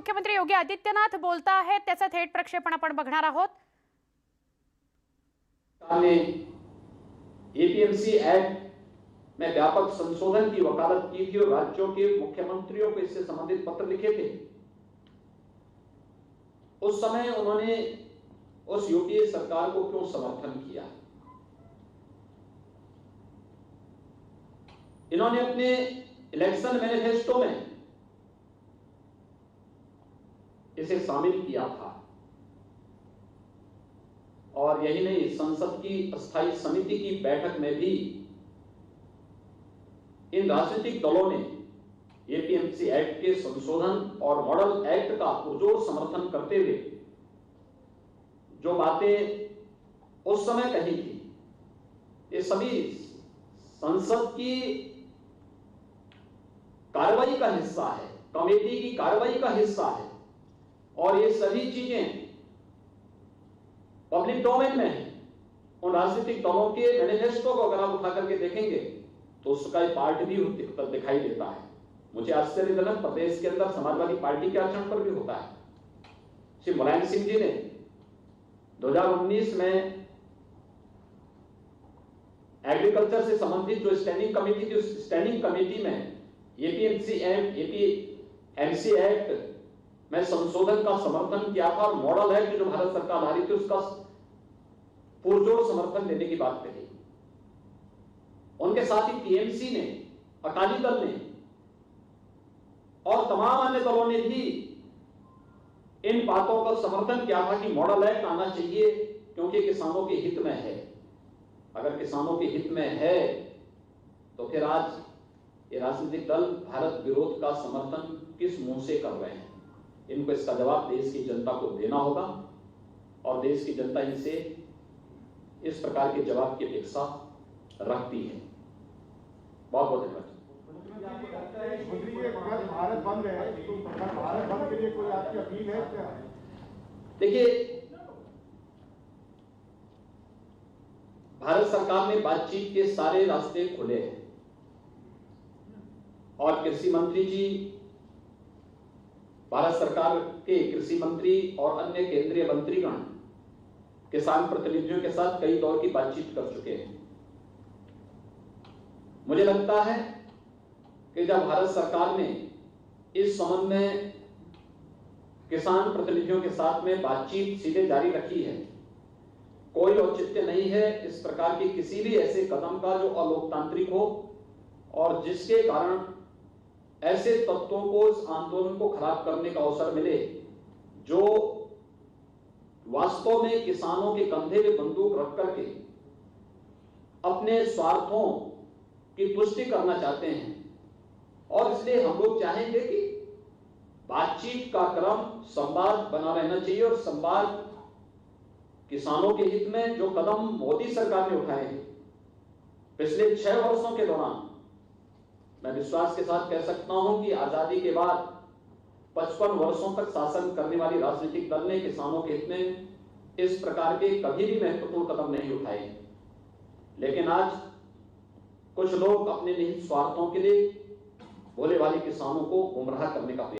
मुख्यमंत्री योगी आदित्यनाथ बोलता है त्याचं थेट प्रक्षेपण आपण बघणार आहोत। एपीएमसी एक्ट में व्यापक संशोधन की वकालत की थी और राज्यों के मुख्यमंत्रियों को इससे संबंधित पत्र लिखे थे। उस समय उन्होंने उस यूपीए सरकार को क्यों समर्थन किया? इन्होंने अपने इलेक्शन मैनिफेस्टो में इसे शामिल किया था और यही नहीं, संसद की अस्थायी समिति की बैठक में भी इन राजनीतिक दलों ने एपीएमसी एक्ट के संशोधन और मॉडल एक्ट का पुरजोर समर्थन करते हुए जो बातें उस समय कही थी, ये सभी संसद की कार्रवाई का हिस्सा है, कमेटी की कार्रवाई का हिस्सा है और ये सभी चीजें पब्लिक डोमेन में है। उन राजनीतिक दलों के मैनिफेस्टो को अगर आप उठा करके देखेंगे तो उसका पार्ट भी दिखाई देता है। मुझे आश्चर्यजनक प्रदेश के अंदर समाजवादी पार्टी के आचरण पर भी होता है। श्री मुलायम सिंह जी ने 2019 में एग्रीकल्चर से संबंधित जो स्टैंडिंग कमेटी थी, उस स्टैंडिंग कमेटी में एपीएमसी एक्ट में संशोधन का समर्थन किया था और मॉडल एक्ट जो भारत सरकार ला रही थी उसका पुरजोर समर्थन देने की बात कही। उनके साथ ही टीएमसी ने, अकाली दल ने और तमाम अन्य दलों ने भी इन बातों का समर्थन किया था कि मॉडल एक्ट आना चाहिए क्योंकि किसानों के हित में है। अगर किसानों के हित में है तो फिर आज ये राजनीतिक दल भारत विरोध का समर्थन किस मुंह से कर रहे हैं? इनको इसका जवाब देश की जनता को देना होगा और देश की जनता इनसे इस प्रकार के जवाब की अपेक्षा रखती है। बहुत बहुत धन्यवाद। भारत बंद है तो भारत बंद के लिए कोई आपकी अपील है क्या? देखिए, भारत सरकार ने बातचीत के सारे रास्ते खोले हैं और कृषि मंत्री जी, भारत सरकार के कृषि मंत्री और अन्य केंद्रीय मंत्रीगण किसान प्रतिनिधियों के साथ कई दौर की बातचीत कर चुके हैं। मुझे लगता है कि जब भारत सरकार ने इस संबंध में किसान प्रतिनिधियों के साथ में बातचीत सीधे जारी रखी है, कोई औचित्य नहीं है इस प्रकार के किसी भी ऐसे कदम का जो अलोकतांत्रिक हो और जिसके कारण ऐसे तत्वों को इस आंदोलन को खराब करने का अवसर मिले जो वास्तव में किसानों के कंधे पे बंदूक रख करके अपने स्वार्थों की पुष्टि करना चाहते हैं। और इसलिए हम लोग चाहेंगे कि बातचीत का क्रम संवाद बना रहना चाहिए और संवाद किसानों के हित में जो कदम मोदी सरकार ने उठाए हैं पिछले 6 वर्षों के दौरान, मैं विश्वास के साथ कह सकता हूं कि आजादी के बाद 55 वर्षों तक शासन करने वाली राजनीतिक दल ने किसानों के हित में इस प्रकार के कभी भी महत्वपूर्ण कदम नहीं उठाए। लेकिन आज कुछ लोग अपने निहित स्वार्थों के लिए भोले भाले किसानों को गुमराह करने का